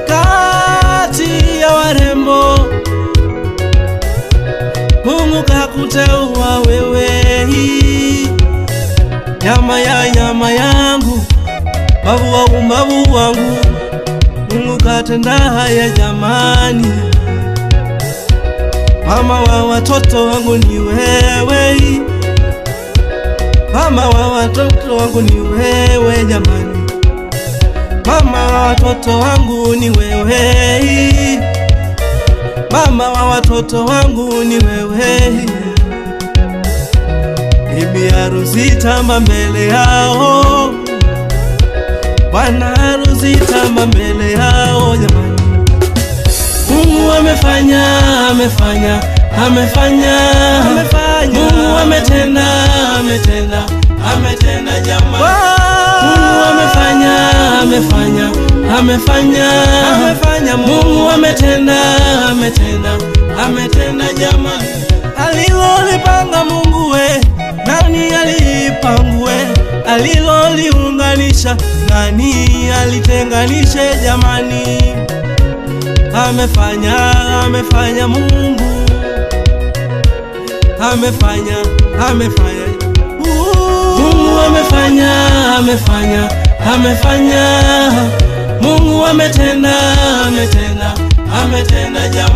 kati ya warembo. Mungu kakuteua wewe, nyama ya nyama yangu, babu wa umbavu wangu. Mungu katenda haya jamani, mama wa watoto wangu ni wewe, mama wa watoto wangu ni wewe jamani, mama wa watoto wangu ni wewe, mama wa watoto wangu ni wewe. Bibi harusi tamba mbele yao, bwana harusi tamba mbele yao jamani. Mungu amefanya, amefanya, amefanya, amefanya. Mungu ametenda, ametenda, ametenda jamani. Mungu amefanya, amefanya, amefanya, amefanya. Mungu ametenda, ametenda, ametenda jamani. Alilolipanga Mungu we, nani alipangue? Aliloliunganisha, nani alitenganishe jamani? Amefanya, amefanya Mungu, amefanya, amefanya. Mungu amefanya, amefanya, amefanya. Mungu ametenda, ametenda, ametenda jamani.